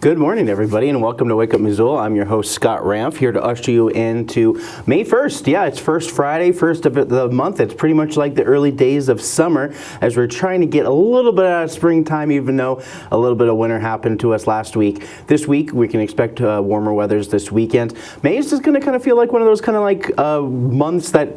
Good morning, everybody, and welcome to Wake Up Missoula. I'm your host, Scott Ramf, here to usher you into May 1st. Yeah, it's first Friday, first of the month. It's pretty much like the early days of summer as we're trying to get a little bit out of springtime, even though a little bit of winter happened to us last week. This week, we can expect warmer weathers this weekend. May is just going to kind of feel like one of those kind of like months that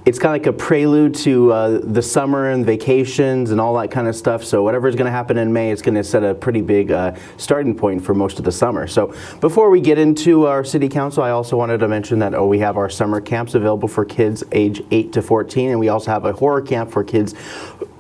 it's kind of like a prelude to the summer and vacations and all that kind of stuff. So whatever's going to happen in May, it's going to set a pretty big starting point for most of the summer. So before we get into our city council, I also wanted to mention that we have our summer camps available for kids age 8 to 14, and we also have a horror camp for kids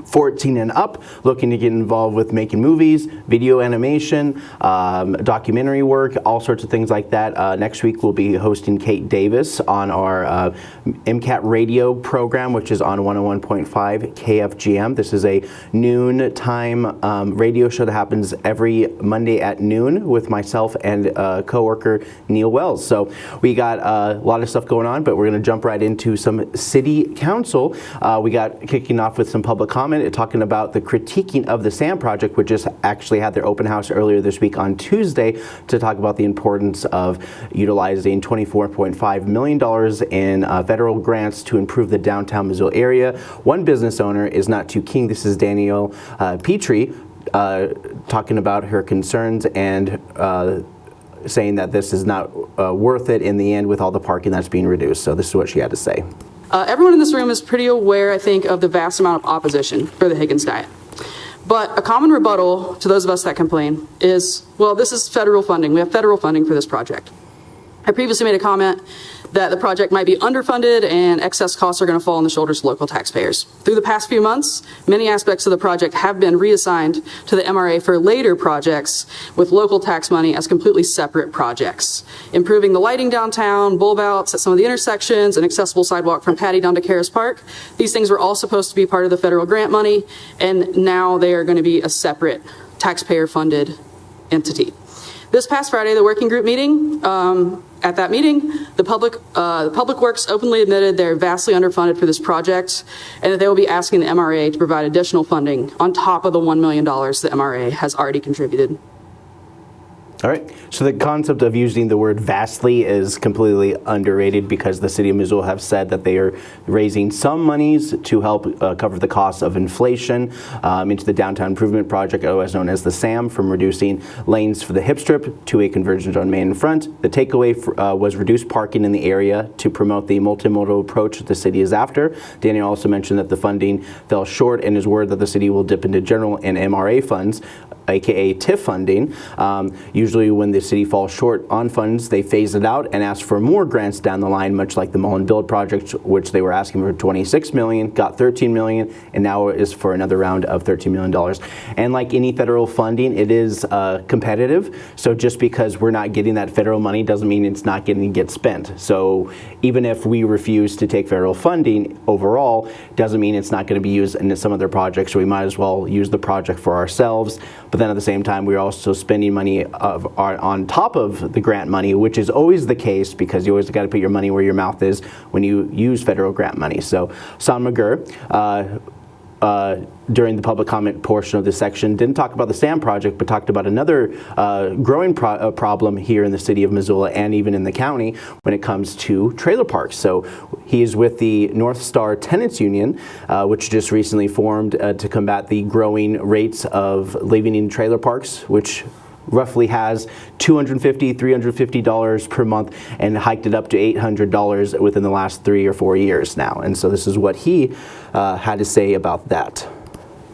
14 and up, looking to get involved with making movies, video animation, documentary work, all sorts of things like that. Next week we'll be hosting Kate Davis on our MCAT radio program, which is on 101.5 KFGM. This is a noon time radio show that happens every Monday at noon with myself and coworker Neil Wells. So we got a lot of stuff going on, but we're going to jump right into some city council. We got kicking off with some public comment, talking about the critiquing of the SAM project, which just actually had their open house earlier this week on Tuesday to talk about the importance of utilizing $24.5 million in federal grants to improve the downtown Missoula area. One business owner is not too keen. This is Danielle Petrie talking about her concerns and saying that this is not worth it in the end with all the parking that's being reduced. So this is what she had to say. Everyone in this room is pretty aware, I think, of the vast amount of opposition for the Higgins diet. But a common rebuttal to those of us that complain is, well, this is federal funding. We have federal funding for this project. I previously made a comment that the project might be underfunded and excess costs are going to fall on the shoulders of local taxpayers. Through the past few months, many aspects of the project have been reassigned to the MRA for later projects with local tax money as completely separate projects. Improving the lighting downtown, bulb outs at some of the intersections, and accessible sidewalk from Patty down to Karis Park. These things were all supposed to be part of the federal grant money, and now they are going to be a separate taxpayer-funded entity. This past Friday, the working group meeting, at that meeting, the Public Works openly admitted they're vastly underfunded for this project and that they will be asking the MRA to provide additional funding on top of the $1 million the MRA has already contributed. All right, so the concept of using the word vastly is completely underrated because the city of Missoula have said that they are raising some monies to help cover the costs of inflation into the downtown improvement project, otherwise known as the SAM, from reducing lanes for the hip strip to a convergence on Main and Front. The takeaway was reduced parking in the area to promote the multimodal approach that the city is after. Daniel also mentioned that the funding fell short and is worried that the city will dip into general and MRA funds, aka TIF funding. Usually when the city falls short on funds, they phase it out and ask for more grants down the line, much like the Mullen Build project, which they were asking for $26 million, got $13 million, and now is for another round of $13 million. And like any federal funding, it is competitive. So just because we're not getting that federal money doesn't mean it's not getting to get spent. So even if we refuse to take federal funding overall, doesn't mean it's not going to be used in some other projects. So we might as well use the project for ourselves. But then at the same time, we're also spending money on top of the grant money, which is always the case because you always got to put your money where your mouth is when you use federal grant money. So Son McGurr, during the public comment portion of this section, didn't talk about the SAM project, but talked about another growing problem here in the city of Missoula and even in the county when it comes to trailer parks. So he is with the North Star Tenets Union, which just recently formed to combat the growing rates of living in trailer parks, which roughly has $250, $350 per month and hiked it up to $800 within the last 3 or 4 years now. And so this is what he had to say about that.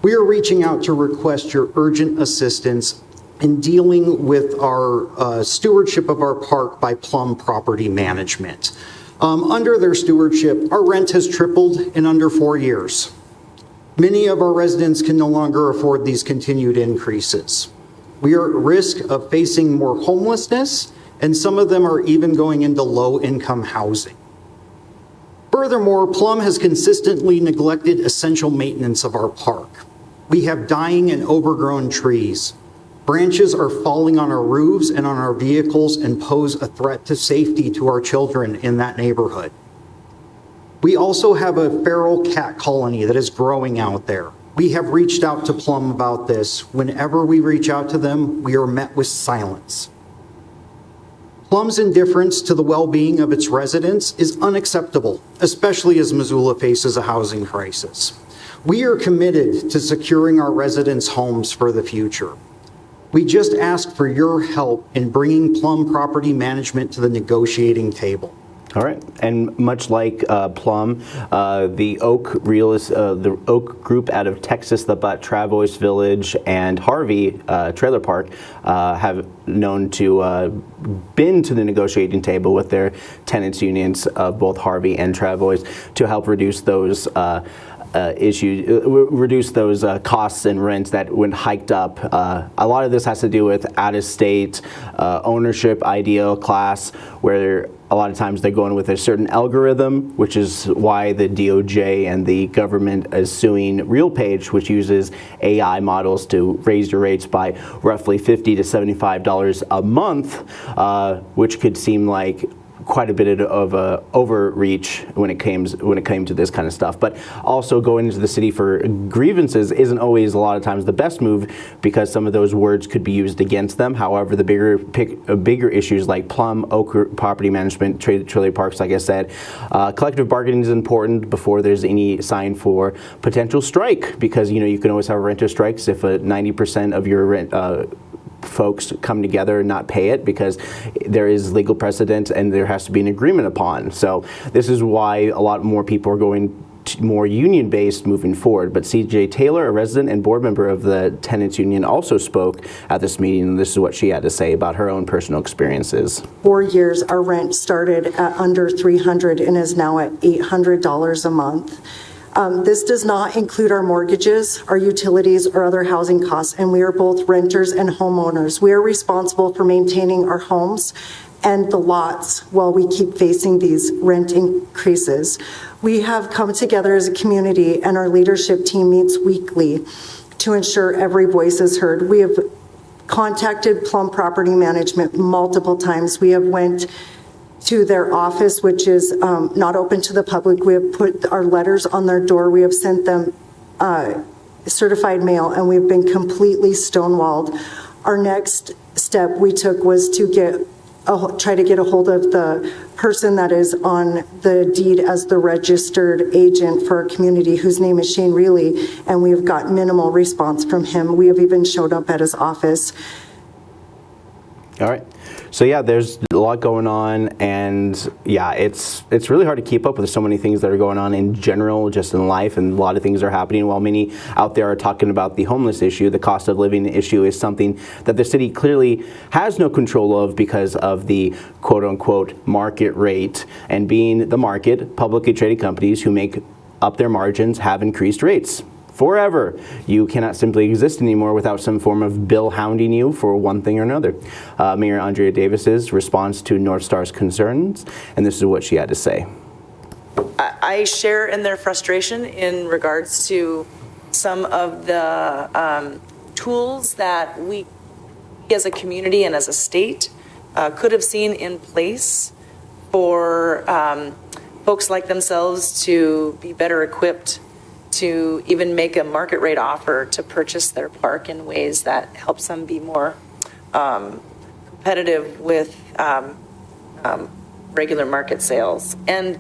We are reaching out to request your urgent assistance in dealing with our stewardship of our park by Plum Property Management. Under their stewardship, our rent has tripled in under 4 years. Many of our residents can no longer afford these continued increases. We are at risk of facing more homelessness, and some of them are even going into low-income housing. Furthermore, Plum has consistently neglected essential maintenance of our park. We have dying and overgrown trees. Branches are falling on our roofs and on our vehicles and pose a threat to safety to our children in that neighborhood. We also have a feral cat colony that is growing out there. We have reached out to Plum about this. Whenever we reach out to them, we are met with silence. Plum's indifference to the well-being of its residents is unacceptable, especially as Missoula faces a housing crisis. We are committed to securing our residents' homes for the future. We just ask for your help in bringing Plum Property Management to the negotiating table. All right, and much like Plum, the Oak Group out of Texas that bought Travois Village and Harvey Trailer Park have known to been to the negotiating table with their tenants unions of both Harvey and Travois to help reduce those reduce those costs and rents that went hiked up. A lot of this has to do with out-of-state ownership ideal class, where a lot of times they're going with a certain algorithm, which is why the DOJ and the government is suing RealPage, which uses AI models to raise your rates by roughly $50 to $75 a month, which could seem like quite a bit of overreach when it came to this kind of stuff. But also going into the city for grievances isn't always a lot of times the best move, because some of those words could be used against them. However, the bigger issues like Plum, Oak Property Management, trailer parks, like I said, collective bargaining is important before there's any sign for potential strike, because you can always have renter strikes if 90% of your rent folks come together and not pay it, because there is legal precedent and there has to be an agreement upon. So this is why a lot more people are going more union-based moving forward. But CJ Taylor, a resident and board member of the Tenants Union, also spoke at this meeting, and this is what she had to say about her own personal experiences. 4 years, our rent started at under $300 and is now at $800 a month. This does not include our mortgages, our utilities, or other housing costs, and we are both renters and homeowners. We are responsible for maintaining our homes and the lots while we keep facing these rent increases. We have come together as a community, and our leadership team meets weekly to ensure every voice is heard. We have contacted Plum Property Management multiple times. We have went to their office, which is not open to the public. We have put our letters on their door. We have sent them certified mail, and we've been completely stonewalled. Our next step we took was to try to get a hold of the person that is on the deed as the registered agent for our community, whose name is Shane Reilly, and we have got minimal response from him. We have even showed up at his office. All right. So yeah, there's a lot going on, and yeah, it's really hard to keep up with so many things that are going on in general, just in life, and a lot of things are happening. While many out there are talking about the homeless issue, the cost of living issue is something that the city clearly has no control of because of the quote-unquote market rate, and being the market, publicly traded companies who make up their margins have increased rates. Forever. You cannot simply exist anymore without some form of bill hounding you for one thing or another. Mayor Andrea Davis's response to North Star's concerns, and this is what she had to say. I share in their frustration in regards to some of the tools that we as a community and as a state could have seen in place for folks like themselves to be better equipped to even make a market rate offer to purchase their park in ways that helps them be more competitive with regular market sales. And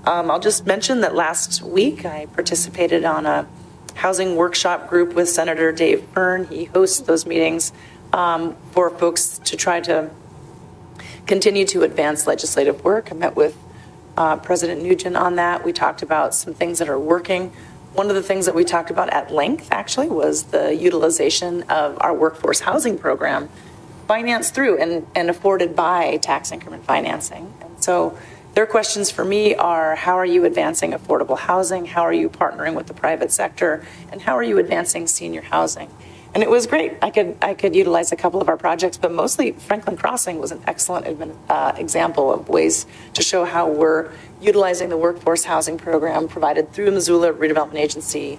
I'll just mention that last week I participated on a housing workshop group with Senator Dave Byrne. He hosts those meetings for folks to try to continue to advance legislative work. I met with President Nugent on that. We talked about some things that are working. One of the things that we talked about at length, actually, was the utilization of our workforce housing program, financed through and afforded by tax increment financing. And so their questions for me are, how are you advancing affordable housing? How are you partnering with the private sector? And how are you advancing senior housing? And it was great. I could utilize a couple of our projects, but mostly Franklin Crossing was an excellent example of ways to show how we're utilizing the workforce housing program provided through Missoula Redevelopment Agency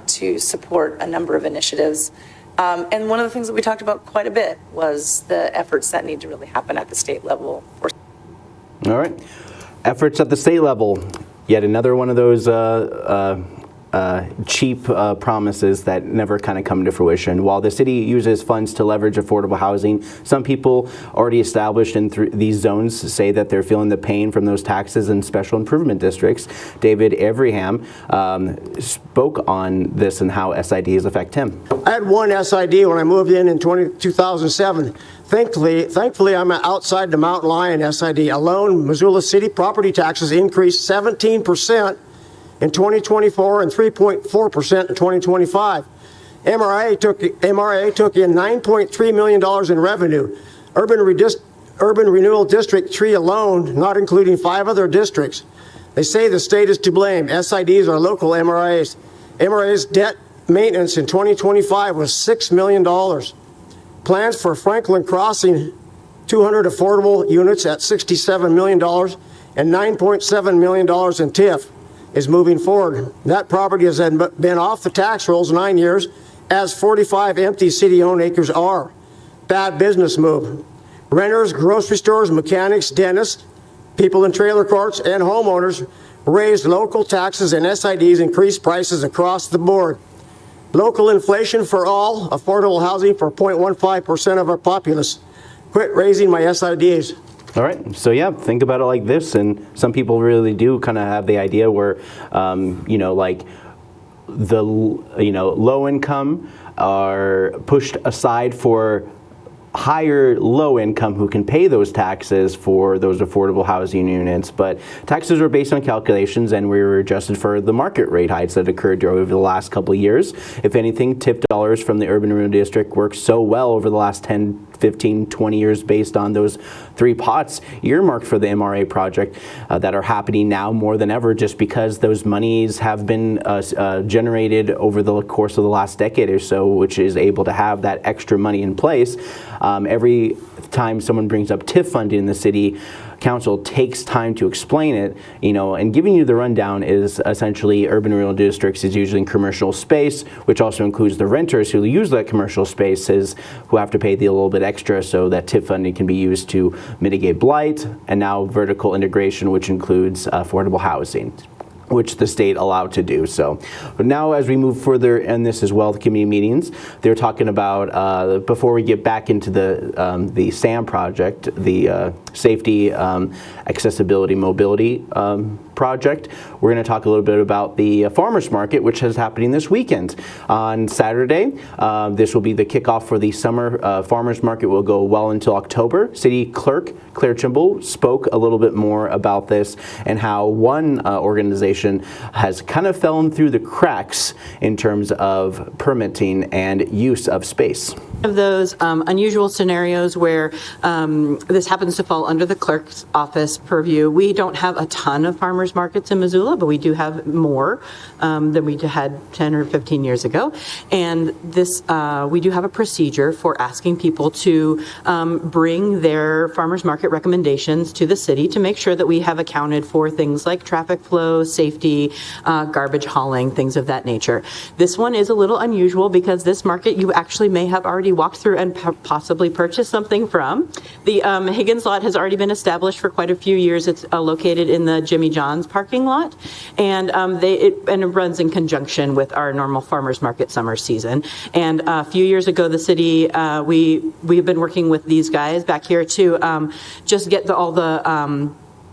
to support a number of initiatives. And one of the things that we talked about quite a bit was the efforts that need to really happen at the state level. All right. Efforts at the state level. Yet another one of those cheap promises that never kind of come to fruition. While the city uses funds to leverage affordable housing, some people already established in these zones say that they're feeling the pain from those taxes in special improvement districts. David Everham spoke on this and how SIDs affect him. I had one SID when I moved in 2007. Thankfully, I'm outside the Mountain Lion SID. Alone, Missoula City property taxes increased 17% in 2024 and 3.4% in 2025. MRA took in $9.3 million in revenue. Urban Renewal District 3 alone, not including 5 other districts. They say the state is to blame. SIDs are local MRAs. MRA's debt maintenance in 2025 was $6 million. Plans for Franklin Crossing, 200 affordable units at $67 million and $9.7 million in TIF is moving forward. That property has been off the tax rolls 9 years, as 45 empty city-owned acres are. Bad business move. Renters, grocery stores, mechanics, dentists, people in trailer courts, and homeowners raised local taxes, and SIDs increased prices across the board. Local inflation for all, affordable housing for 0.15% of our populace. Quit raising my SIDs. All right. So yeah, think about it like this, and some people really do kind of have the idea where, like the low income are pushed aside for higher low income who can pay those taxes for those affordable housing units. But taxes were based on calculations, and we were adjusted for the market rate hikes that occurred over the last couple of years. If anything, tip dollars from the Urban Renewal District worked so well over the last 10, 15, 20 years based on those 3 pots earmarked for the MRA project that are happening now more than ever, just because those monies have been generated over the course of the last decade or so, which is able to have that extra money in place. Every time someone brings up TIF funding in the city council takes time to explain it, and giving you the rundown is essentially urban renewal districts is using commercial space, which also includes the renters who use that commercial spaces who have to pay a little bit extra so that TIF funding can be used to mitigate blight, and now vertical integration, which includes affordable housing, which the state allowed to do. So but now as we move further in this as well, the committee meetings, they're talking about, before we get back into the SAM project, the Safety, Accessibility, Mobility project, we're going to talk a little bit about the farmers market, which is happening this weekend. On Saturday, this will be the kickoff for the summer farmers market. Will go well until October. City Clerk Claire Trimble spoke a little bit more about this and how one organization has kind of fallen through the cracks in terms of permitting and use of space. Of those unusual scenarios where this happens to fall under the clerk's office purview. We don't have a ton of farmers markets in Missoula, but we do have more than we had 10 or 15 years ago. And this, we do have a procedure for asking people to bring their farmers market recommendations to the city to make sure that we have accounted for things like traffic flow, safety, garbage hauling, things of that nature. This one is a little unusual because this market you actually may have already walked through and possibly purchased something from. The Higgins lot has already been established for quite a few years. It's located in the Jimmy John's parking lot, and it runs in conjunction with our normal farmers market summer season. And a few years ago, the city, we've been working with these guys back here to just get all the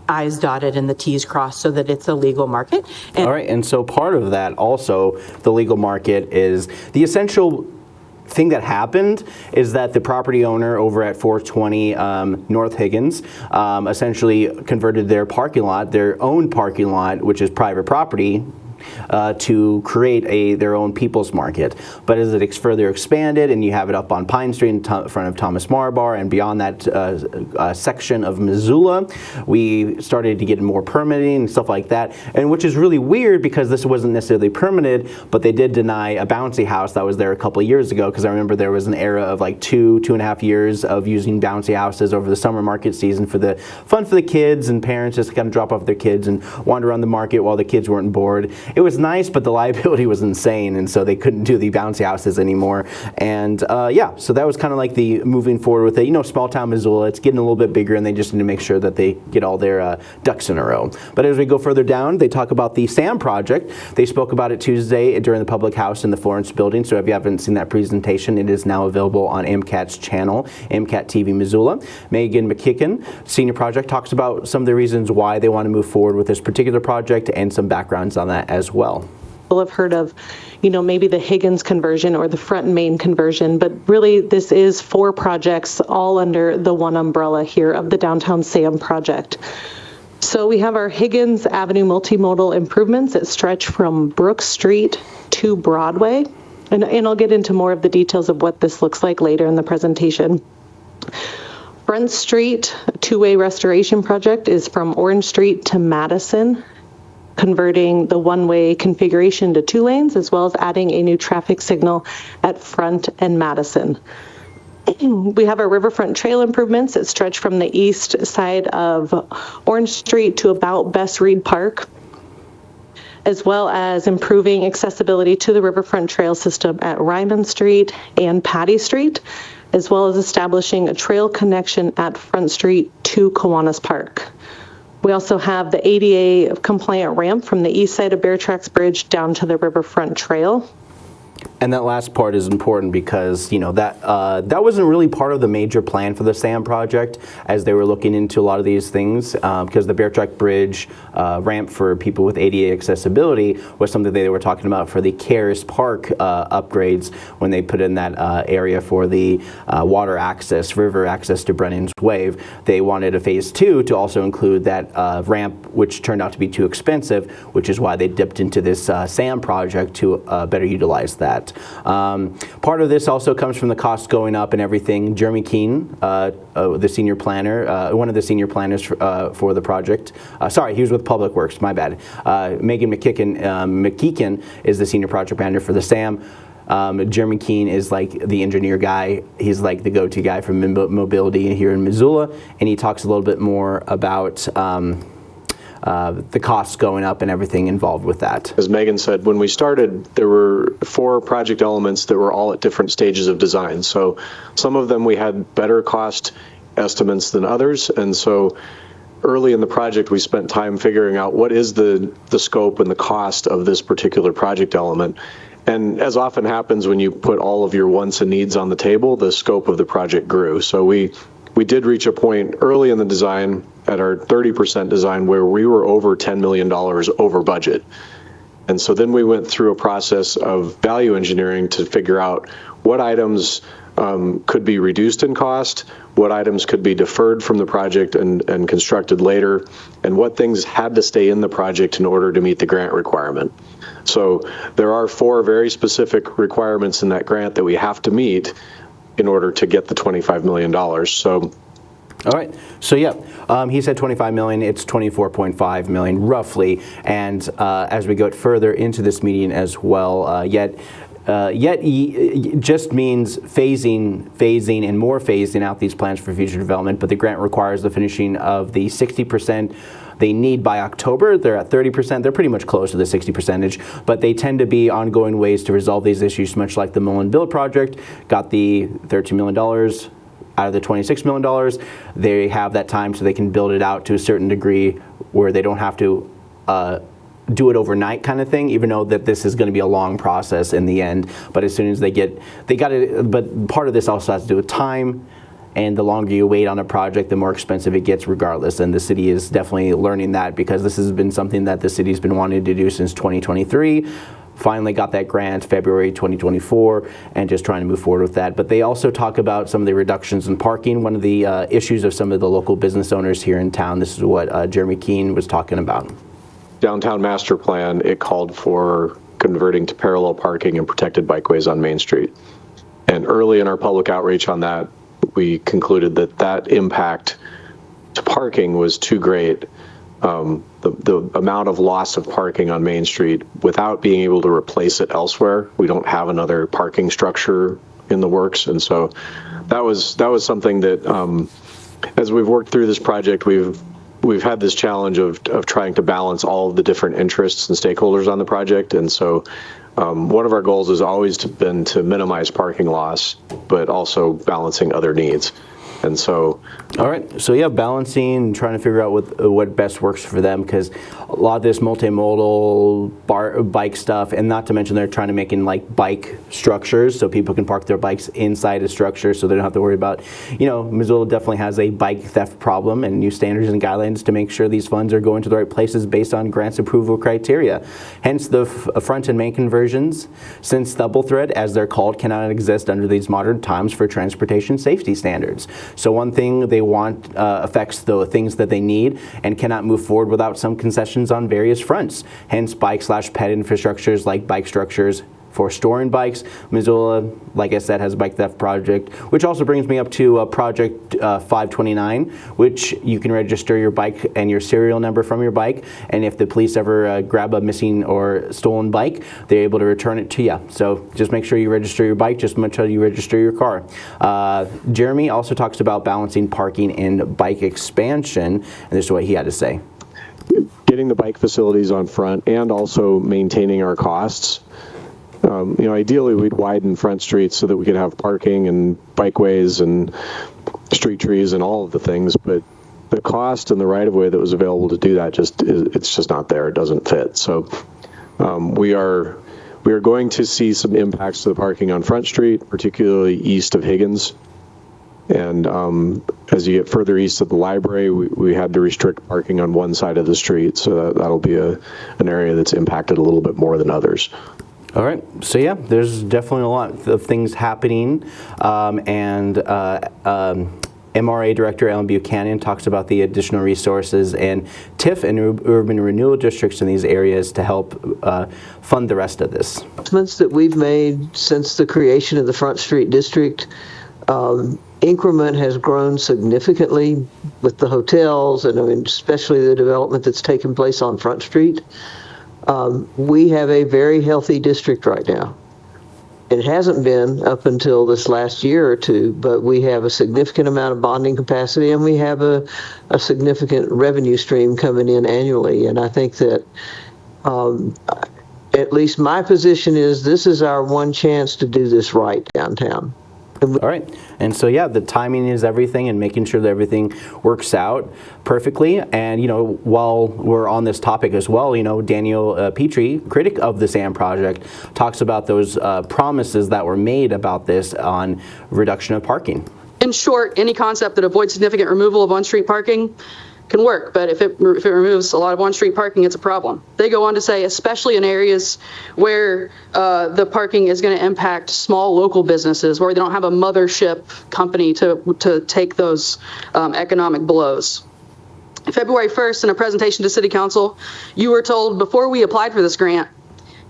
I's dotted and the T's crossed so that it's a legal market. And all right, and so part of that also, the legal market, is the essential thing that happened is that the property owner over at 420 North Higgins essentially converted their parking lot, their own parking lot, which is private property, to create their own people's market. But as it further expanded, and you have it up on Pine Street in front of Thomas Marbar and beyond that section of Missoula, we started to get more permitting and stuff like that, and which is really weird because this wasn't necessarily permitted, but they did deny a bouncy house that was there a couple of years ago, because I remember there was an era of like 2.5 years of using bouncy houses over the summer market season for the fun for the kids and parents just to kind of drop off their kids and wander around the market while the kids weren't bored. it was nice, but the liability was insane, and so they couldn't do the bouncy houses anymore. And yeah, so that was kind of like the moving forward with it. You know, small town Missoula, it's getting a little bit bigger, and they just need to make sure that they get all their ducks in a row. But as we go further down, they talk about the SAM project. They spoke about it Tuesday during the public house in the Florence building. So if you haven't seen that presentation, it is now available on MCAT's channel, MCAT TV Missoula. Megan McKicken, senior project, talks about some of the reasons why they want to move forward with this particular project and some backgrounds on that as well. People have heard of, you know, maybe the Higgins conversion or the front and main conversion, but really this is 4 projects all under the one umbrella here of the Downtown SAM project. So we have our Higgins Avenue multimodal improvements that stretch from Brook Street to Broadway. And I'll get into more of the details of what this looks like later in the presentation. Front Street two-way restoration project is from Orange Street to Madison, converting the one-way configuration to 2 lanes, as well as adding a new traffic signal at Front and Madison. We have our riverfront trail improvements that stretch from the east side of Orange Street to about Bess Reed Park, as well as improving accessibility to the riverfront trail system at Ryman Street and Patty Street, as well as establishing a trail connection at Front Street to Kiwanis Park. We also have the ADA compliant ramp from the east side of Bear Tracks Bridge down to the riverfront trail. And that last part is important because, you know, that wasn't really part of the major plan for the SAM project as they were looking into a lot of these things, because the Bear Track Bridge ramp for people with ADA accessibility was something they were talking about for the Cares Park upgrades when they put in that area for the water access, river access to Brennan's Wave. They wanted a phase 2 to also include that ramp, which turned out to be too expensive, which is why they dipped into this SAM project to better utilize that. Part of this also comes from the costs going up and everything. Jeremy Keene, the senior planner, one of the senior planners for the project. Sorry, he was with Public Works, my bad. Megan McKeekin is the senior project manager for the SAM. Jeremy Keene is like the engineer guy. He's like the go-to guy for mobility here in Missoula, and he talks a little bit more about the costs going up and everything involved with that. As Megan said, when we started, there were 4 project elements that were all at different stages of design. So some of them we had better cost estimates than others, and so early in the project we spent time figuring out what is the scope and the cost of this particular project element. And as often happens when you put all of your wants and needs on the table, the scope of the project grew. So we did reach a point early in the design at our 30% design where we were over $10 million over budget. And so then we went through a process of value engineering to figure out what items could be reduced in cost, what items could be deferred from the project and constructed later, and what things had to stay in the project in order to meet the grant requirement. So there are 4 very specific requirements in that grant that we have to meet in order to get the $25 million. So, all right. So yeah, he said 25 million. It's 24.5 million roughly. And as we go further into this meeting as well, yet just means phasing and more phasing out these plans for future development. But the grant requires the finishing of the 60%. They need by October. They're at 30%. They're pretty much close to the 60%, but they tend to be ongoing ways to resolve these issues, much like the Mullen Build project got the $13 million out of the $26 million. They have that time so they can build it out to a certain degree where they don't have to do it overnight kind of thing, even though that this is going to be a long process in the end. But as soon as they got it, but part of this also has to do with time. And the longer you wait on a project, the more expensive it gets regardless. And the city is definitely learning that because this has been something that the city's been wanting to do since 2023. Finally got that grant February 2024 and just trying to move forward with that. But they also talk about some of the reductions in parking. One of the issues of some of the local business owners here in town, this is what Jeremy Keene was talking about. Downtown master plan, it called for converting to parallel parking and protected bikeways on Main Street. And early in our public outreach on that, we concluded that impact to parking was too great. The amount of loss of parking on Main Street without being able to replace it elsewhere, we don't have another parking structure in the works. And so that was something that as we've worked through this project, we've we've had this challenge of trying to balance all of the different interests and stakeholders on the project. And so one of our goals has always been to minimize parking loss, but also balancing other needs. And so, all right. So yeah, balancing, trying to figure out what best works for them, because a lot of this multimodal bike stuff, and not to mention they're trying to make in like bike structures so people can park their bikes inside a structure, so they don't have to worry about, Missoula definitely has a bike theft problem, and new standards and guidelines to make sure these funds are going to the right places based on grants approval criteria. Hence the front and main conversions, since double thread, as they're called, cannot exist under these modern times for transportation safety standards. So one thing they want affects the things that they need and cannot move forward without some concessions on various fronts. Hence bike/ped infrastructures like bike structures for storing bikes. Missoula, like I said, has a bike theft project, which also brings me up to Project 529, which you can register your bike and your serial number from your bike, and if the police ever grab a missing or stolen bike, they're able to return it to you. So just make sure you register your bike just as much as you register your car. Jeremy also talks about balancing parking and bike expansion, and this is what he had to say. Getting the bike facilities on front and also maintaining our costs. Ideally we'd widen Front Street so that we could have parking and bikeways and street trees and all of the things, but the cost and the right-of-way that was available to do that it's just not there. It doesn't fit. So we are going to see some impacts to the parking on Front Street, particularly east of Higgins. And as you get further east of the library, we had to restrict parking on one side of the street, so that'll be an area that's impacted a little bit more than others. All right, so yeah, there's definitely a lot of things happening, and MRA Director Ellen Buchanan talks about the additional resources and TIF and urban renewal districts in these areas to help fund the rest of this. Investments that we've made since the creation of the Front Street District, increment has grown significantly with the hotels, and especially the development that's taken place on Front Street. We have a very healthy district right now. It hasn't been up until this last year or two, but we have a significant amount of bonding capacity, and we have a significant revenue stream coming in annually. And I think that at least my position is this is our one chance to do this right downtown. All right, and so yeah, the timing is everything, and making sure that everything works out perfectly. And while we're on this topic as well, Daniel Petrie, critic of the SAM project, talks about those promises that were made about this on reduction of parking. In short, any concept that avoids significant removal of on-street parking can work, but if it removes a lot of on-street parking, it's a problem. They go on to say, especially in areas where the parking is going to impact small local businesses, where they don't have a mothership company to take those economic blows. February 1st, in a presentation to City Council, you were told before we applied for this grant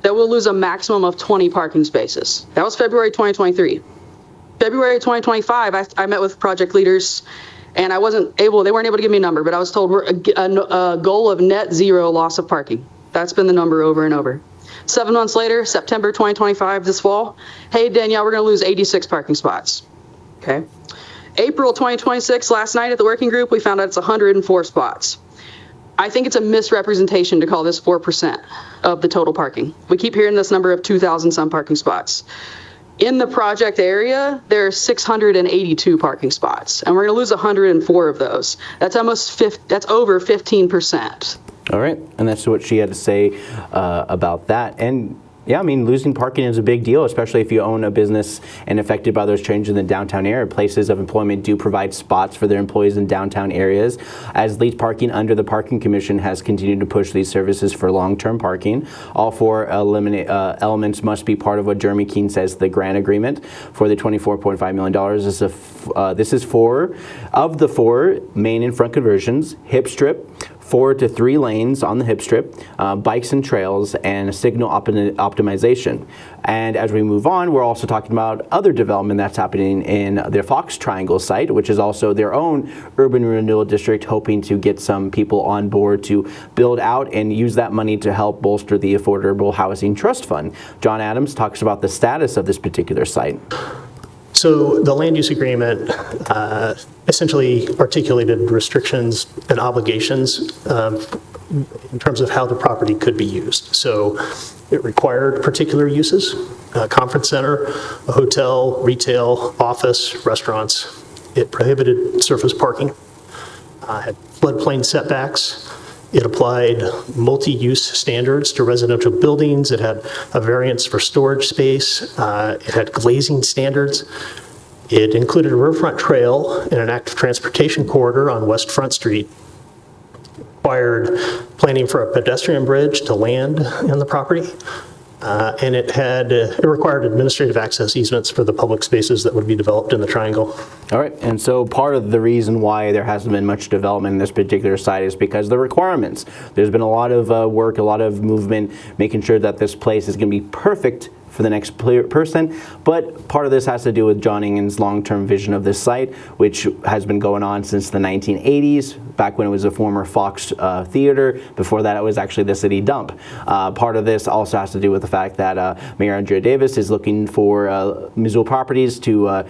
that we'll lose a maximum of 20 parking spaces. That was February 2023. February 2025, I met with project leaders, and they weren't able to give me a number, but I was told we're a goal of net zero loss of parking. That's been the number over and over. 7 months later, September 2025, this fall, hey, Danielle, we're going to lose 86 parking spots. Okay. April 2026, last night at the working group, we found out it's 104 spots. I think it's a misrepresentation to call this 4% of the total parking. We keep hearing this number of 2,000 some parking spots. In the project area, there are 682 parking spots, and we're going to lose 104 of those. That's that's over 15%. All right, and that's what she had to say about that. And yeah, losing parking is a big deal, especially if you own a business and affected by those changes in the downtown area. Places of employment do provide spots for their employees in downtown areas. As lead parking under the Parking Commission has continued to push these services for long-term parking. All four elements must be part of what Jeremy Keene says the grant agreement for the $24.5 million. This is four of the four main and front conversions, hip strip, 4 to 3 lanes on the hip strip, bikes and trails, and signal optimization. And as we move on, we're also talking about other development that's happening in their Fox Triangle site, which is also their own urban renewal district, hoping to get some people on board to build out and use that money to help bolster the Affordable Housing Trust Fund. John Adams talks about the status of this particular site. So the land use agreement essentially articulated restrictions and obligations in terms of how the property could be used. So it required particular uses, a conference center, a hotel, retail, office, restaurants. It prohibited surface parking, had floodplain setbacks. It applied multi-use standards to residential buildings. It had a variance for storage space. It had glazing standards. It included a riverfront trail and an active transportation corridor on West Front Street. Required planning for a pedestrian bridge to land in the property. And it required administrative access easements for the public spaces that would be developed in the triangle. All right, and so part of the reason why there hasn't been much development in this particular site is because of the requirements. There's been a lot of work, a lot of movement, making sure that this place is going to be perfect for the next person, but part of this has to do with John Ingen's long-term vision of this site, which has been going on since the 1980s, back when it was a former Fox theater. Before that, it was actually the city dump. Part of this also has to do with the fact that Mayor Andrea Davis is looking for Missoula Properties to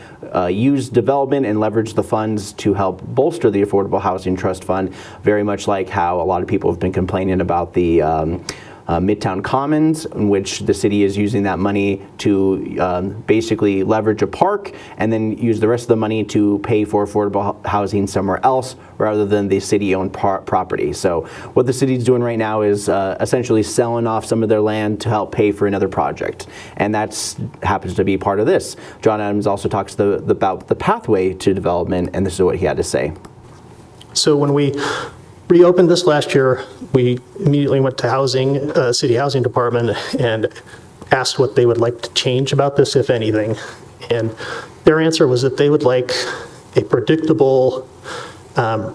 use development and leverage the funds to help bolster the Affordable Housing Trust Fund, very much like how a lot of people have been complaining about the Midtown Commons, in which the city is using that money to basically leverage a park and then use the rest of the money to pay for affordable housing somewhere else rather than the city-owned property. So what the city's doing right now is essentially selling off some of their land to help pay for another project. And that happens to be part of this. John Adams also talks about the pathway to development, and this is what he had to say. So when we reopened this last year, we immediately went to housing, city housing department, and asked what they would like to change about this, if anything. And their answer was that they would like a predictable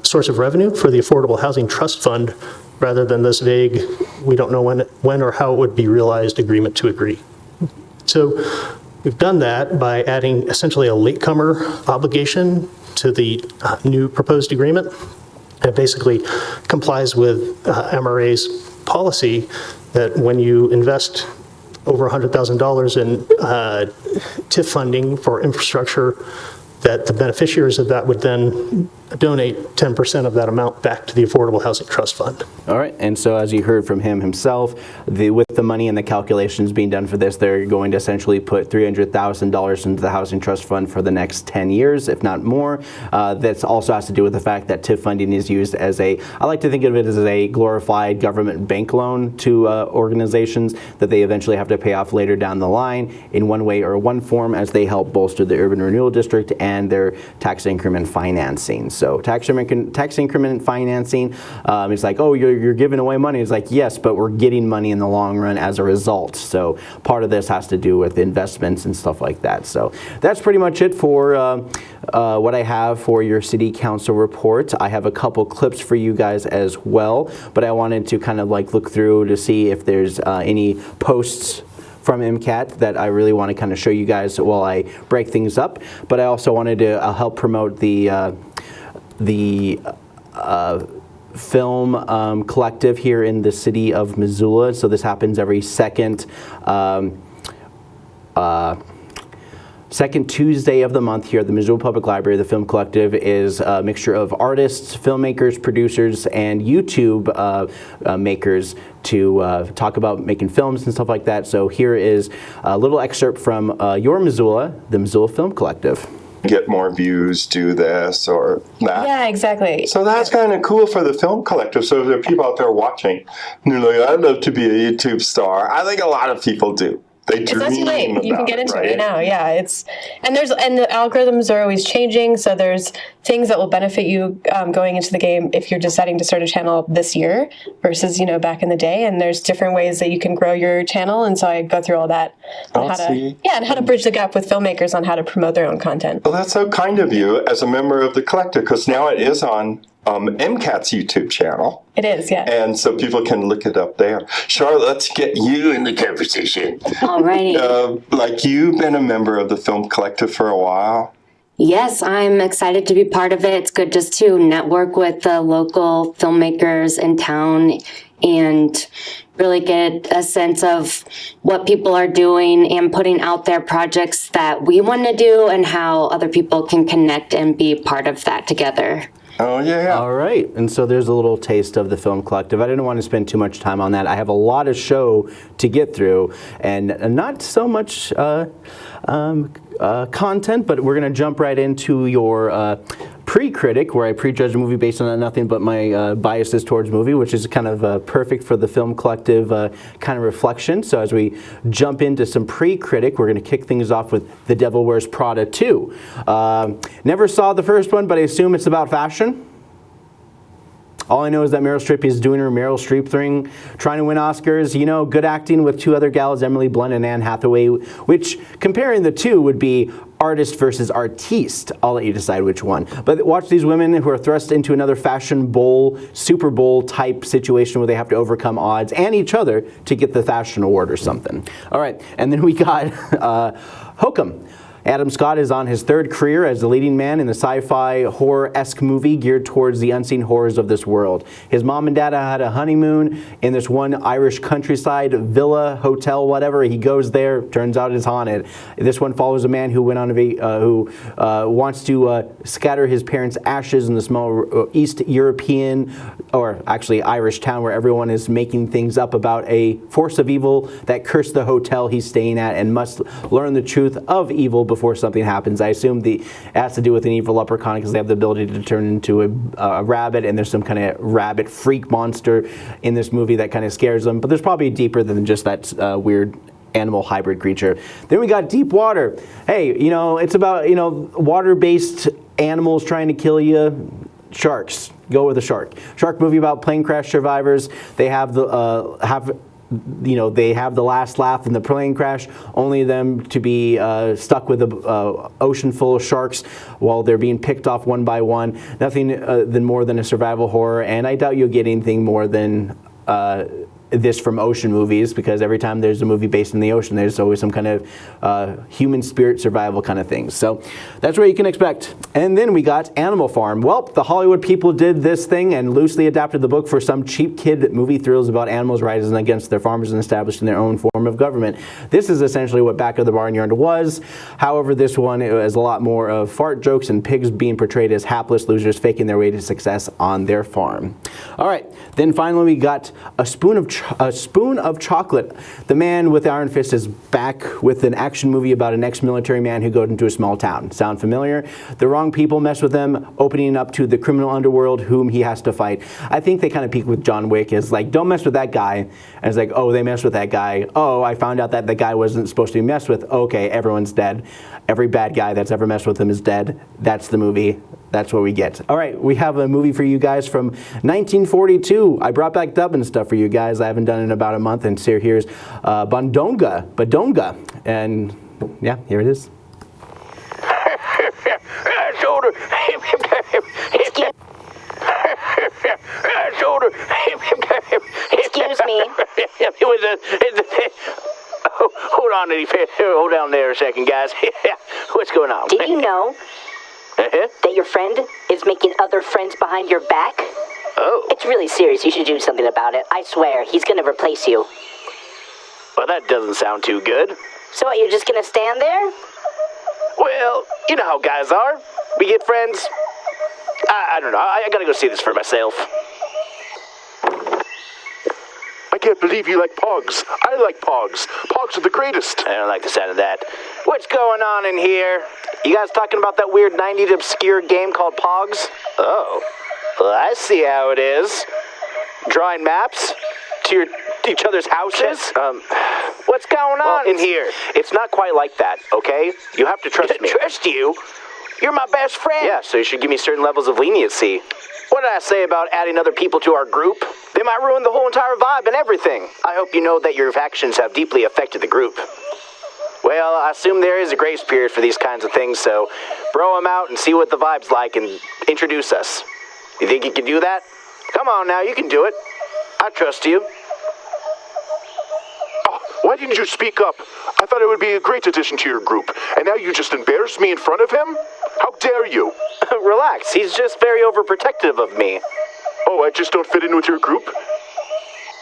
source of revenue for the Affordable Housing Trust Fund, rather than this vague, we don't know when or how it would be realized agreement to agree. So we've done that by adding essentially a latecomer obligation to the new proposed agreement. It basically complies with MRA's policy that when you invest over $100,000 in TIF funding for infrastructure, that the beneficiaries of that would then donate 10% of that amount back to the Affordable Housing Trust Fund. All right, and so as you heard from him himself, with the money and the calculations being done for this, they're going to essentially put $300,000 into the Housing Trust Fund for the next 10 years, if not more. That also has to do with the fact that TIF funding is used as I like to think of it as a glorified government bank loan to organizations that they eventually have to pay off later down the line in one way or one form, as they help bolster the Urban Renewal District and their tax increment financing. So tax increment financing is like, oh, you're giving away money. It's like, yes, but we're getting money in the long run as a result. So part of this has to do with investments and stuff like that. So that's pretty much it for what I have for your city council report. I have a couple clips for you guys as well, but I wanted to kind of like look through to see if there's any posts from MCAT that I really want to kind of show you guys while I break things up. But I also wanted to help promote the film collective here in the city of Missoula. So this happens every second Tuesday of the month here at the Missoula Public Library. The Film Collective is a mixture of artists, filmmakers, producers, and YouTube makers to talk about making films and stuff like that. So here is a little excerpt from your Missoula, the Missoula Film Collective. Get more views, do this or that. Yeah, exactly. So that's kind of cool for the film collective. So if there are people out there watching, and they're like, I'd love to be a YouTube star. I think a lot of people do. It's not too late. You can get into it right now. Yeah, and the algorithms are always changing. So there's things that will benefit you going into the game if you're deciding to start a channel this year versus back in the day. And there's different ways that you can grow your channel. And so I go through all that and how to bridge the gap with filmmakers on how to promote their own content. Well, that's so kind of you as a member of the collective, because now it is on MCAT's YouTube channel. It is, yeah. And so people can look it up there. Charlotte, let's get you in the conversation. Alrighty. Like, you've been a member of the Film Collective for a while. Yes, I'm excited to be part of it. It's good just to network with the local filmmakers in town and really get a sense of what people are doing and putting out their projects that we want to do and how other people can connect and be part of that together. Oh, yeah. All right. And so there's a little taste of the Film Collective. I didn't want to spend too much time on that. I have a lot of show to get through and not so much content, but we're going to jump right into your pre-critic, where I prejudge a movie based on nothing but my biases towards movie, which is kind of perfect for the Film Collective kind of reflection. So as we jump into some pre-critic, we're going to kick things off with The Devil Wears Prada 2. Never saw the first one, but I assume it's about fashion. All I know is that Meryl Streep is doing her Meryl Streep thing, trying to win Oscars. You know, good acting with two other gals, Emily Blunt and Anne Hathaway, which comparing the two would be artist versus artiste. I'll let you decide which one. But watch these women who are thrust into another fashion bowl, Super Bowl type situation where they have to overcome odds and each other to get the fashion award or something. All right, and then we got Hokum. Adam Scott is on his third career as the leading man in the sci-fi horror-esque movie geared towards the unseen horrors of this world. His mom and dad had a honeymoon in this one Irish countryside villa, hotel, whatever. He goes there, turns out it's haunted. This one follows a man who went on who wants to scatter his parents' ashes in the small East European, or actually Irish town where everyone is making things up about a force of evil that cursed the hotel he's staying at and must learn the truth of evil before something happens. I assume it has to do with an evil leprechaun because they have the ability to turn into a rabbit, and there's some kind of rabbit freak monster in this movie that kind of scares them. But there's probably deeper than just that weird animal hybrid creature. Then we got Deep Water. Hey, you know, it's about, you know, water-based animals trying to kill you. Sharks. Go with a shark. Shark movie about plane crash survivors. They have they have the last laugh in the plane crash, only them to be stuck with an ocean full of sharks while they're being picked off one by one. Nothing more than a survival horror, and I doubt you'll get anything more than this from ocean movies, because every time there's a movie based in the ocean, there's always some kind of human spirit survival kind of thing. So that's what you can expect. And then we got Animal Farm. Well, the Hollywood people did this thing and loosely adapted the book for some cheap kid movie thrills about animals rising against their farmers and establishing their own form of government. This is essentially what Back of the Barnyard was. However, this one is a lot more of fart jokes and pigs being portrayed as hapless losers faking their way to success on their farm. All right, then finally we got A Spoon of Chocolate. The Man with the Iron Fist is back with an action movie about an ex-military man who goes into a small town. Sound familiar? The wrong people mess with him, opening up to the criminal underworld whom he has to fight. I think they kind of peak with John Wick is like, don't mess with that guy. And it's like, oh, they messed with that guy. Oh, I found out that the guy wasn't supposed to be messed with. Okay, everyone's dead. Every bad guy that's ever messed with him is dead. That's the movie. That's what we get. All right, we have a movie for you guys from 1942. I brought back Dubbin Stuff for you guys. I haven't done it in about a month, and so here's Badonga. And yeah, here it is. Excuse me. Hold on there a second, guys. What's going on? Did you know that your friend is making other friends behind your back? Oh. It's really serious. You should do something about it. I swear, he's going to replace you. Well, that doesn't sound too good. So what, you're just going to stand there? Well, you know how guys are. We get friends. I don't know. I gotta go see this for myself. I can't believe you like Pogs. I like Pogs. Pogs are the greatest. I don't like the sound of that. What's going on in here? You guys talking about that weird 90s obscure game called Pogs? Oh, well, I see how it is. Drawing maps to each other's houses? What's going on in here? It's not quite like that, okay? You have to trust me. Trust you? You're my best friend. Yeah, so you should give me certain levels of leniency. What did I say about adding other people to our group? They might ruin the whole entire vibe and everything. I hope you know that your actions have deeply affected the group. Well, I assume there is a grace period for these kinds of things, so bro them out and see what the vibe's like and introduce us. You think you can do that? Come on now, you can do it. I trust you. Oh, why didn't you speak up? I thought it would be a great addition to your group, and now you just embarrassed me in front of him? How dare you? Relax, he's just very overprotective of me. Oh, I just don't fit in with your group?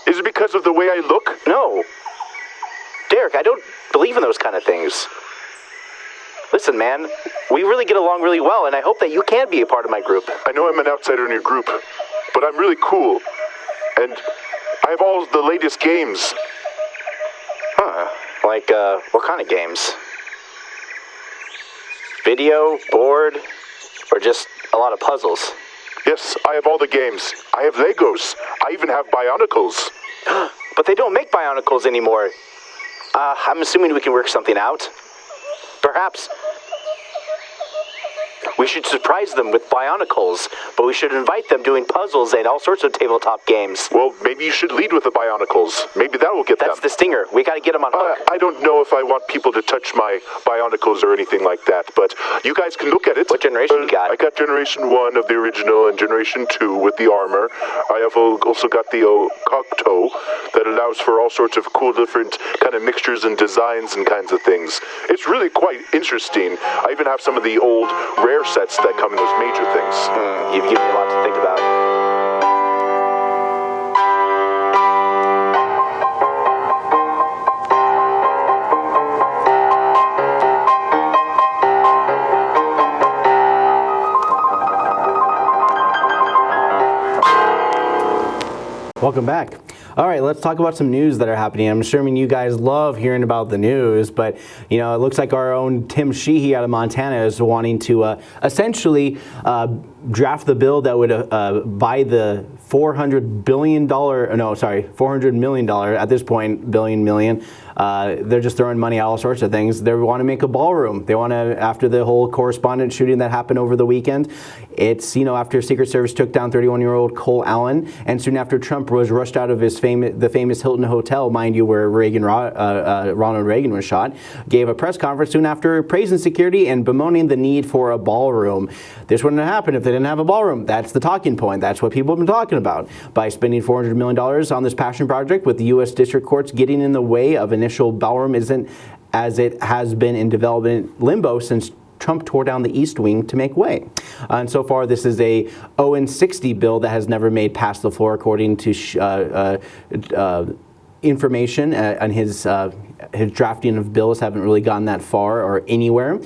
Is it because of the way I look? No. Derek, I don't believe in those kind of things. Listen, man, we really get along really well, and I hope that you can be a part of my group. I know I'm an outsider in your group, but I'm really cool. And I have all the latest games. Huh. Like, what kind of games? Video, board, or just a lot of puzzles? Yes, I have all the games. I have Legos. I even have Bionicles. But they don't make Bionicles anymore. I'm assuming we can work something out. Perhaps we should surprise them with Bionicles, but we should invite them doing puzzles and all sorts of tabletop games. Well, maybe you should lead with the Bionicles. Maybe that will get them. That's the stinger. We gotta get them on hook. I don't know if I want people to touch my Bionicles or anything like that, but you guys can look at it. What generation you got? I got Generation 1 of the original and Generation 2 with the armor. I have also got the Cocteau that allows for all sorts of cool different kind of mixtures and designs and kinds of things. It's really quite interesting. I even have some of the old rare sets that come in those major things. You've given me a lot to think about. Welcome back. All right, let's talk about some news that are happening. I'm assuming you guys love hearing about the news, but you know, it looks like our own Tim Sheehy out of Montana is wanting to essentially draft the bill that would buy the $400 million at this point, million. They're just throwing money at all sorts of things. They want to make a ballroom. They want to, after the whole correspondent shooting that happened over the weekend, it's, you know, after Secret Service took down 31-year-old Cole Allen, and soon after Trump was rushed out of his the famous Hilton Hotel, mind you, where Ronald Reagan was shot, gave a press conference soon after praising security and bemoaning the need for a ballroom. This wouldn't have happened if they didn't have a ballroom. That's the talking point. That's what people have been talking about. By spending $400 million on this passion project, with the U.S. district courts getting in the way of initial ballroom isn't as it has been in development limbo since Trump tore down the East Wing to make way. And so far, this is a 0-60 bill that has never made past the floor, according to information on his drafting of bills haven't really gone that far or anywhere.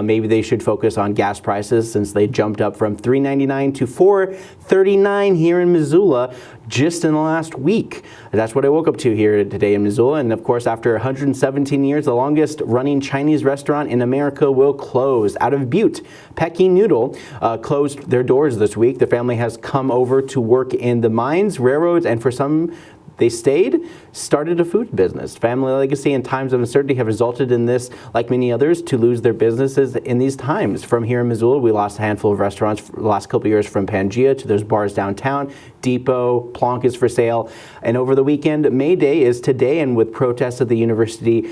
Maybe they should focus on gas prices, since they jumped up from $3.99 to $4.39 here in Missoula just in the last week. That's what I woke up to here today in Missoula. And of course, after 117 years, the longest running Chinese restaurant in America will close. Out of Butte, Peking Noodle closed their doors this week. The family has come over to work in the mines, railroads, and for some, they started a food business. Family legacy and times of uncertainty have resulted in this, like many others, to lose their businesses in these times. From here in Missoula, we lost a handful of restaurants the last couple of years, from Pangea to those bars downtown. Depot, Plonk is for sale. And over the weekend, May Day is today, and with protests at the university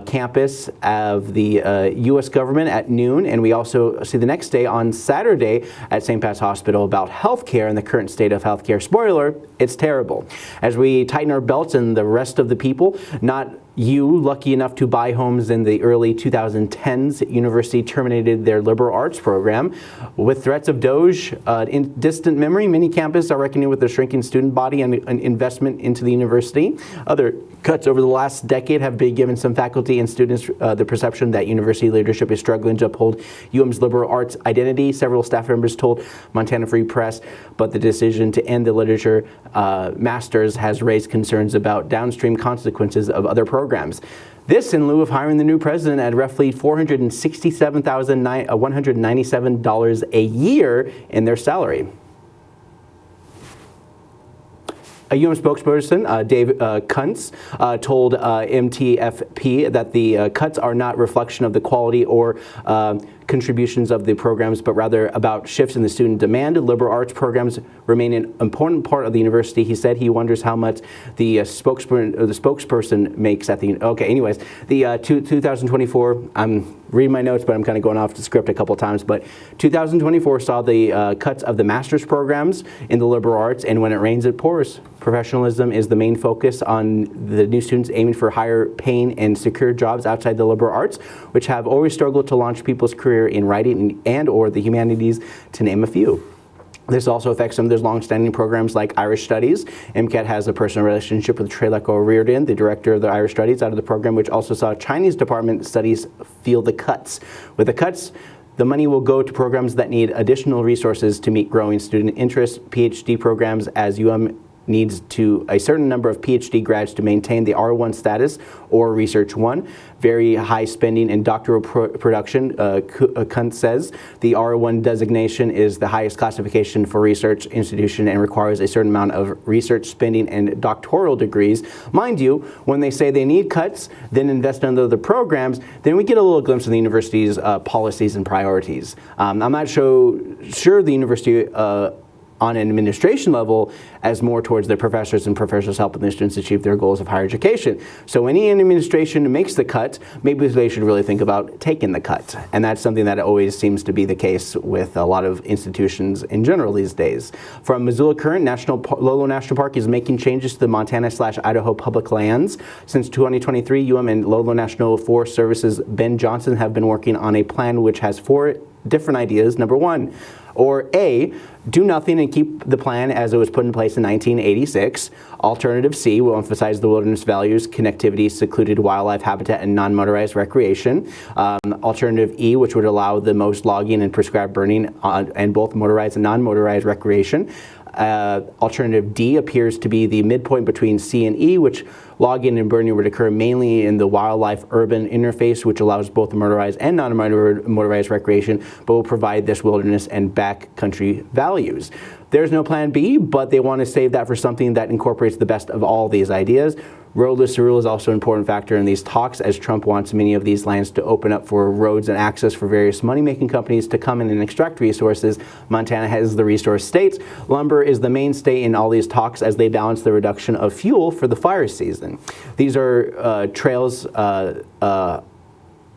campus of the U.S. government at noon. And we also see the next day on Saturday at St. Pat's Hospital about healthcare and the current state of healthcare. Spoiler, it's terrible. As we tighten our belts and the rest of the people, not you, lucky enough to buy homes in the early 2010s, university terminated their liberal arts program. With threats of DOGE in distant memory, many campuses are reckoning with the shrinking student body and investment into the university. Other cuts over the last decade have been given some faculty and students the perception that university leadership is struggling to uphold UM's liberal arts identity. Several staff members told Montana Free Press, but the decision to end the literature masters has raised concerns about downstream consequences of other programs. This in lieu of hiring the new president at roughly $467,197 a year in their salary. A UM spokesperson, Dave Kuntz, told MTFP that the cuts are not reflection of the quality or contributions of the programs, but rather about shifts in the student demand. Liberal arts programs remain an important part of the university. He said he wonders how much the spokesperson makes at the. Okay, anyways, the 2024. I'm reading my notes, but I'm kind of going off the script a couple times. But 2024 saw the cuts of the master's programs in the liberal arts, and when it rains, it pours. Professionalism is the main focus on the new students aiming for higher paying and secure jobs outside the liberal arts, which have always struggled to launch people's career career in writing and or the humanities, to name a few. This also affects some of those long-standing programs like Irish Studies. MCAT has a personal relationship with Trelec O'Riordan, the director of the Irish Studies, out of the program, which also saw Chinese department studies feel the cuts. With the cuts, the money will go to programs that need additional resources to meet growing student interest. PhD programs, as UM needs to a certain number of PhD grads to maintain the R1 status or Research 1. Very high spending in doctoral production. Kunt says the R1 designation is the highest classification for research institution and requires a certain amount of research spending and doctoral degrees. Mind you, when they say they need cuts, then invest in other programs, then we get a little glimpse of the university's policies and priorities. I'm not sure the university on an administration level as more towards their professors and professors helping the students achieve their goals of higher education. So when any administration makes the cut, maybe they should really think about taking the cut. And that's something that always seems to be the case with a lot of institutions in general these days. From Missoula Current, Lolo National Park is making changes to the Montana/Idaho public lands. Since 2023, UM and Lolo National Forest Service's Ben Johnson have been working on a plan which has 4 different ideas. Number 1, or A, do nothing and keep the plan as it was put in place in 1986. Alternative C will emphasize the wilderness values, connectivity, secluded wildlife habitat, and non-motorized recreation. Alternative E, which would allow the most logging and prescribed burning and both motorized and non-motorized recreation. Alternative D appears to be the midpoint between C and E, which logging and burning would occur mainly in the wildlife-urban interface, which allows both motorized and non-motorized recreation, but will provide this wilderness and backcountry values. There's no plan B, but they want to save that for something that incorporates the best of all these ideas. Roadless rule is also an important factor in these talks, as Trump wants many of these lands to open up for roads and access for various money-making companies to come in and extract resources. Montana has the resource states. Lumber is the mainstay in all these talks as they balance the reduction of fuel for the fire season. These are trails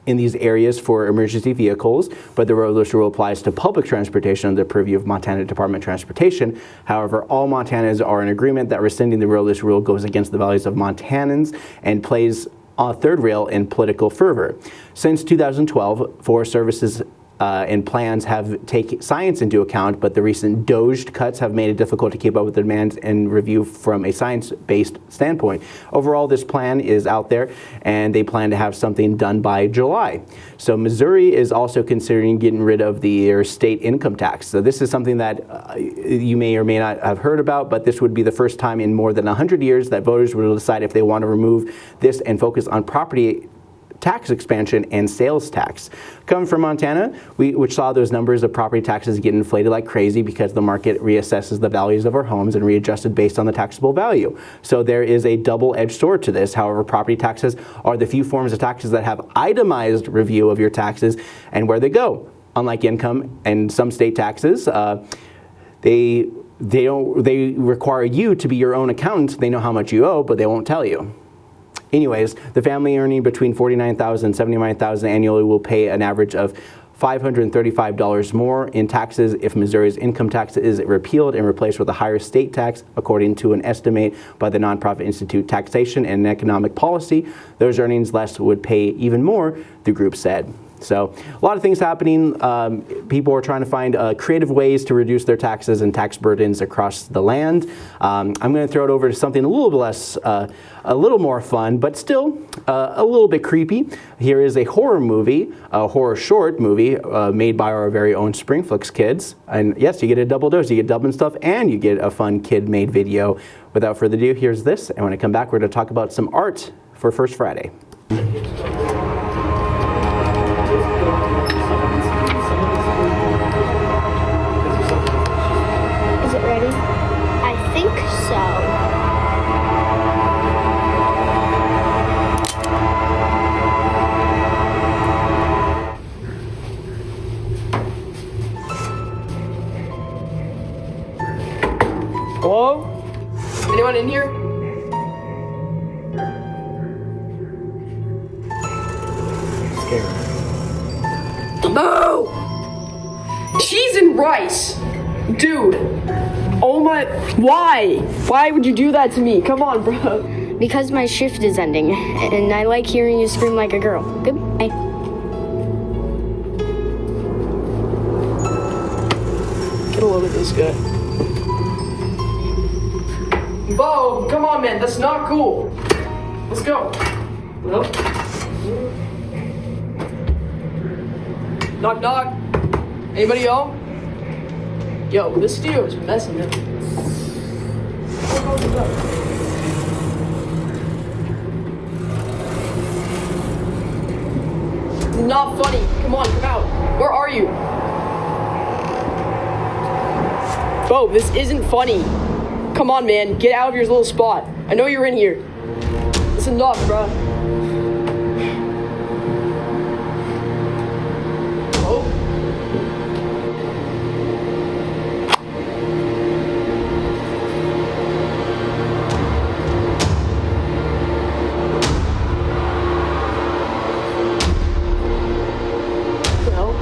in these areas for emergency vehicles, but the roadless rule applies to public transportation under the purview of Montana Department of Transportation. However, all Montanans are in agreement that rescinding the roadless rule goes against the values of Montanans and plays a third rail in political fervor. Since 2012, Forest Services and plans have taken science into account, but the recent DOGE cuts have made it difficult to keep up with the demands and review from a science-based standpoint. Overall, this plan is out there, and they plan to have something done by July. So Missouri is also considering getting rid of their state income tax. So this is something that you may or may not have heard about, but this would be the first time in more than 100 years that voters will decide if they want to remove this and focus on property tax expansion and sales tax. Coming from Montana, which saw those numbers of property taxes get inflated like crazy because the market reassesses the values of our homes and readjusted based on the taxable value. So there is a double-edged sword to this. However, property taxes are the few forms of taxes that have itemized review of your taxes and where they go. Unlike income and some state taxes, they require you to be your own accountant. They know how much you owe, but they won't tell you. Anyways, the family earning between $49,000 and $79,000 annually will pay an average of $535 more in taxes if Missouri's income tax is repealed and replaced with a higher state tax, according to an estimate by the Nonprofit Institute Taxation and Economic Policy. Those earnings less would pay even more, the group said. So a lot of things happening. People are trying to find creative ways to reduce their taxes and tax burdens across the land. I'm going to throw it over to something a little bit less, a little more fun, but still a little bit creepy. Here is a horror movie, a horror short movie made by our very own Springflix kids. And yes, you get a double dose. You get Dubbin Stuff and you get a fun kid-made video. Without further ado, here's this. And when I come back, we're going to talk about some art for First Friday. Is it ready? I think so. Hello? Anyone in here? No! Cheese and rice! Dude! Oh my... Why? Why would you do that to me? Come on, bro. Because my shift is ending, and I like hearing you scream like a girl. Goodbye. look at this guy. Bo, come on, man. That's not cool. Let's go. Hello? Knock, knock. Anybody home? Yo, this studio is messing up. Not funny. Come on, come out. Where are you? Bo, this isn't funny. Come on, man. Get out of your little spot. I know you're in here. It's enough, bruh. Oh. What the hell?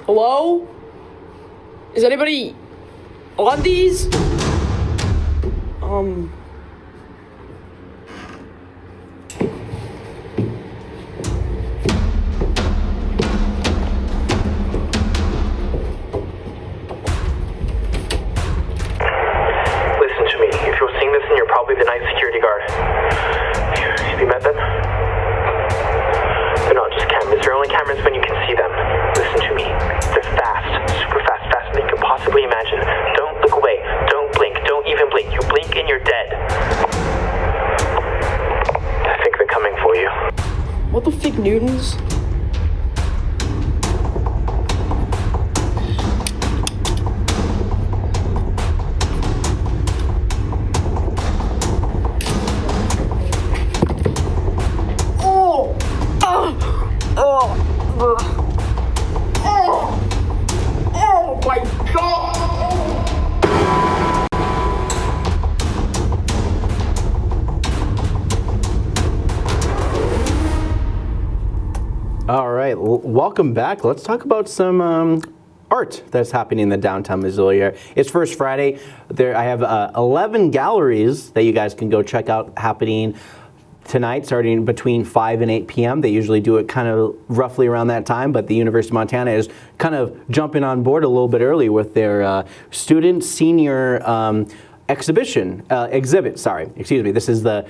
Hello? Is anybody on these? Listen to me. If you're seeing this, then you're probably the night security guard. Have you met them? They're not just cameras. They're only cameras when you can see them. Listen to me. They're fast. Super fast. Faster than you could possibly imagine. Don't look away. Don't blink. Don't even blink. You blink and you're dead. I think they're coming for you. What the fig Newtons? Oh! Oh my God! All right, welcome back. Let's talk about some art that's happening in the downtown Missoula area. It's First Friday. There, I have 11 galleries that you guys can go check out happening tonight, starting between 5 and 8 p.m. They usually do it kind of roughly around that time, but the University of Montana is kind of jumping on board a little bit early with their student senior exhibit. Sorry, excuse me. This is the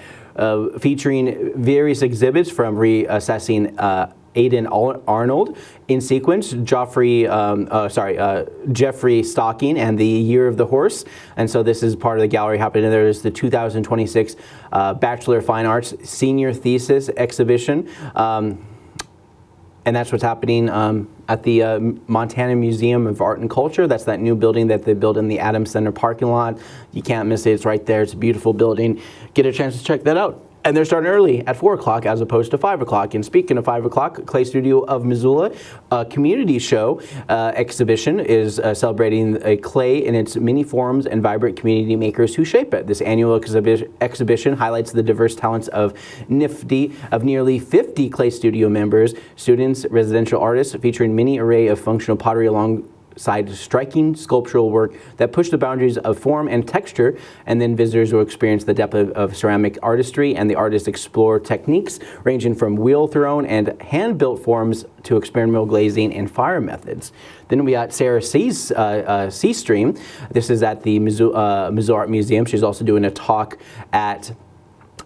featuring various exhibits from reassessing Aidan Arnold in sequence, Jeffrey Stocking and the Year of the Horse. And so this is part of the gallery happening. There's the 2026 Bachelor of Fine Arts Senior Thesis Exhibition. And that's what's happening at the Montana Museum of Art and Culture. That's that new building that they built in the Adams Center parking lot. You can't miss it. It's right there. It's a beautiful building. Get a chance to check that out. And they're starting early at 4 o'clock as opposed to 5 o'clock. And speaking of 5 o'clock, Clay Studio of Missoula, a community show exhibition is celebrating clay in its many forms and vibrant community makers who shape it. This annual exhibition highlights the diverse talents of nearly 50 Clay Studio members, students, residential artists, featuring many array of functional pottery alongside striking sculptural work that push the boundaries of form and texture, and then visitors will experience the depth of ceramic artistry, and the artists explore techniques ranging from wheel-thrown and hand-built forms to experimental glazing and fire methods. Then we got Sarah Seastream. This is at the Missoula Art Museum. She's also doing a talk at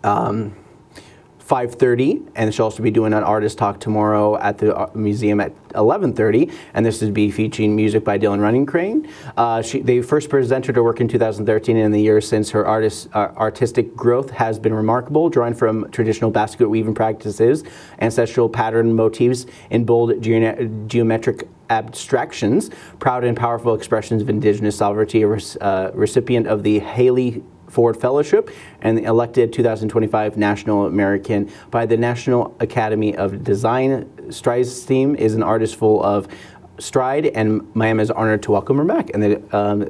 5:30, and she'll also be doing an artist talk tomorrow at the museum at 11:30, and this will be featuring music by Dylan Running Crane. They first presented her work in 2013, and in the years since, her artistic growth has been remarkable, drawing from traditional basket weaving practices, ancestral pattern motifs, in bold geometric abstractions, proud and powerful expressions of indigenous sovereignty, a recipient of the Haley Ford Fellowship and the elected 2025 National American by the National Academy of Design. Stride's theme is an artist full of stride, and Miami is honored to welcome her back. And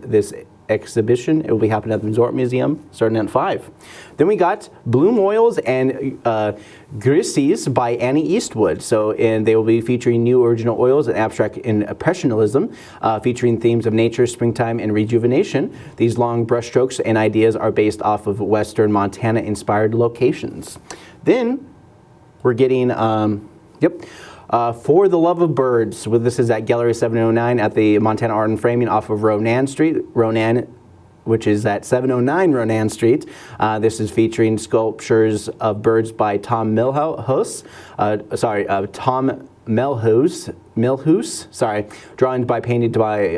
this exhibition. It will be happening at the Missoula Museum starting at 5. Then we got Bloom Oils and Grises by Annie Eastwood. And they will be featuring new original oils and abstract impressionism, featuring themes of nature, springtime, and rejuvenation. These long brushstrokes and ideas are based off of Western Montana-inspired locations. Then we're getting, For the Love of Birds. This is at Gallery 709 at the Montana Art and Framing off of Ronan Street. Which is at 709 Ronan Street. This is featuring sculptures of birds by Tom Milhouse. Drawings painted by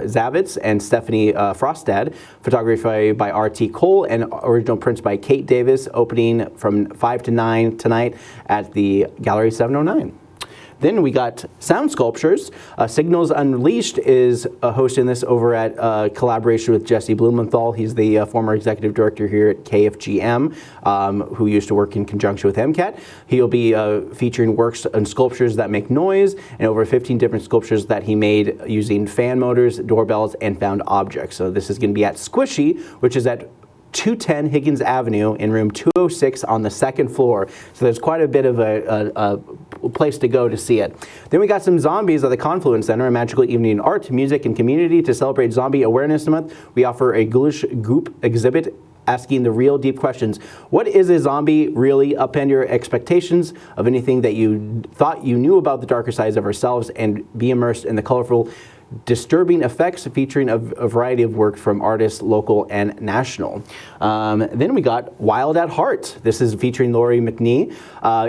Zavitz and Stephanie Frostad, photography by R.T. Cole, and original prints by Kate Davis, opening from 5 to 9 tonight at the Gallery 709. Then we got sound sculptures. Signals Unleashed is hosting this over at collaboration with Jesse Blumenthal. He's the former executive director here at KFGM, who used to work in conjunction with MCAT. He'll be featuring works and sculptures that make noise, and over 15 different sculptures that he made using fan motors, doorbells, and found objects. So this is going to be at Squishy, which is at 210 Higgins Avenue in room 206 on the second floor. So there's quite a bit of a place to go to see it. Then we got some zombies at the Confluence Center, a magical evening in art, music, and community to celebrate Zombie Awareness Month. We offer a ghoulish goop exhibit asking the real deep questions. What is a zombie really? Upend your expectations of anything that you thought you knew about the darker sides of ourselves and be immersed in the colorful, disturbing effects, featuring a variety of work from artists local and national. Then we got Wild at Heart. This is featuring Lori McNee.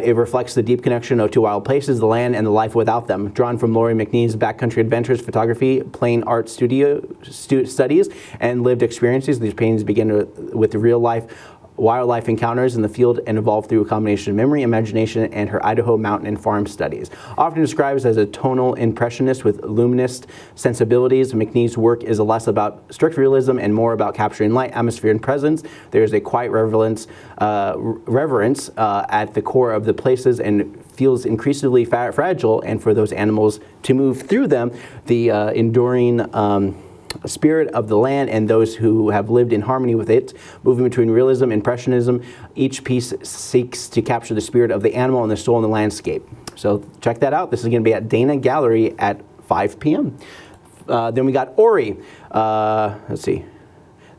It reflects the deep connection to wild places, the land, and the life without them. Drawn from Lori McNee's backcountry adventures, photography, plain art studies, and lived experiences. These paintings begin with the real-life wildlife encounters in the field and evolved through a combination of memory, imagination, and her Idaho mountain and farm studies. Often described as a tonal impressionist with luminous sensibilities, McNee's work is less about strict realism and more about capturing light, atmosphere, and presence. There is a quiet reverence at the core of the places and feels increasingly fragile, and for those animals to move through them, the enduring spirit of the land and those who have lived in harmony with it, moving between realism and impressionism. Each piece seeks to capture the spirit of the animal and the soul in the landscape. So check that out. This is going to be at Dana Gallery at 5 p.m. Then we got Ori. Let's see.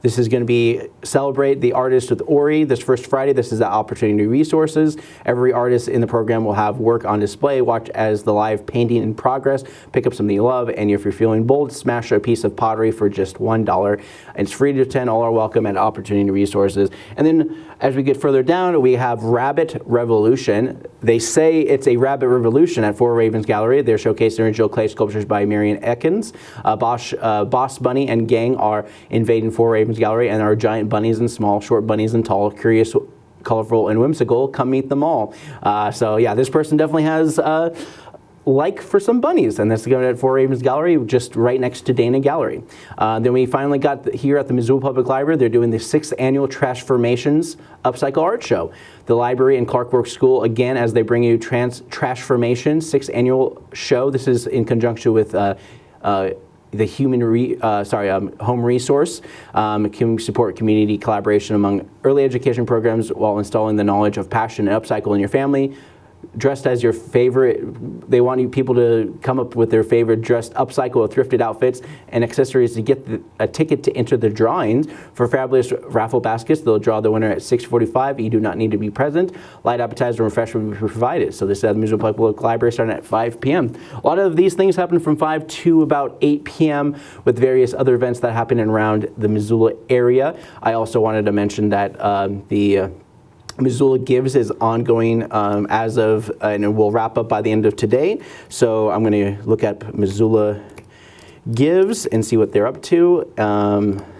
This is going to be Celebrate the Artist with Ori this first Friday. This is the Opportunity Resources. Every artist in the program will have work on display. Watch as the live painting in progress. Pick up something you love, and if you're feeling bold, smash a piece of pottery for just $1. It's free to attend. All are welcome at Opportunity Resources. And then as we get further down, we have Rabbit Revolution. They say it's a rabbit revolution at Four Ravens Gallery. They're showcasing original clay sculptures by Marion Ekins. Boss Bunny and gang are invading Four Ravens Gallery, and our giant bunnies and small, short bunnies and tall, curious, colorful, and whimsical. Come meet them all. So yeah, this person definitely has like for some bunnies, and this is going to be at Four Ravens Gallery, just right next to Dana Gallery. Then we finally got here at the Missoula Public Library. They're doing the 6th annual Trashformations Upcycle Art Show. The library and Clark Works School, again, as they bring you Trashformation 6th annual show. This is in conjunction with the Home Resource, can support community collaboration among early education programs while installing the knowledge of passion and upcycle in your family. Dressed as your favorite, they want you people to come up with their favorite dressed upcycle or thrifted outfits and accessories to get a ticket to enter the drawings for fabulous raffle baskets. They'll draw the winner at 6:45. You do not need to be present. Light appetizer and refreshment will be provided. So this is at the Missoula Public Library starting at 5 p.m. A lot of these things happen from 5 to about 8 p.m. with various other events that happen around the Missoula area. I also wanted to mention that the Missoula Gives is ongoing as of, and it will wrap up by the end of today. So I'm going to look at Missoula Gives and see what they're up to.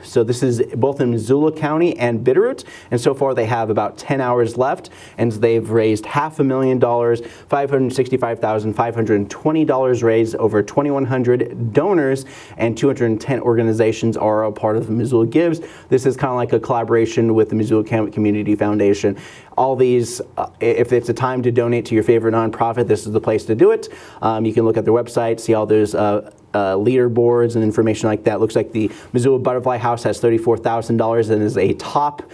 So this is both in Missoula County and Bitterroot, and so far they have about 10 hours left, and they've raised $500,000, $565,520 raised, over 2,100 donors, and 210 organizations are a part of the Missoula Gives. This is kind of like a collaboration with the Missoula Community Foundation. All these, if it's a time to donate to your favorite nonprofit, this is the place to do it. You can look at their website, see all those leaderboards and information like that. Looks like the Missoula Butterfly House has $34,000 and is a top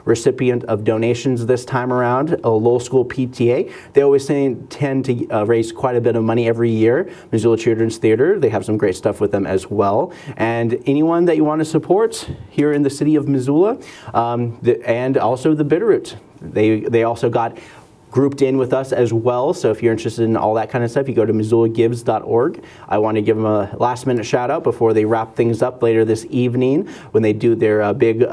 recipient of donations this time around. A Lowell School PTA, they always tend to raise quite a bit of money every year. Missoula Children's Theater, they have some great stuff with them as well. And anyone that you want to support here in the city of Missoula, and also the Bitterroot. They also got grouped in with us as well. So if you're interested in all that kind of stuff, you go to MissoulaGives.org. I want to give them a last minute shout out before they wrap things up later this evening when they do their big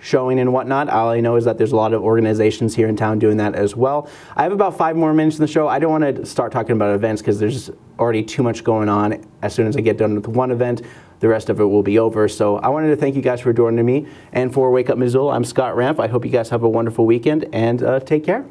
showing and whatnot. All I know is that there's a lot of organizations here in town doing that as well. I have about 5 more minutes in the show. I don't want to start talking about events because there's already too much going on. As soon as I get done with one event, the rest of it will be over. So I wanted to thank you guys for joining me. And for Wake Up Missoula, I'm Scott Ramp. I hope you guys have a wonderful weekend and take care.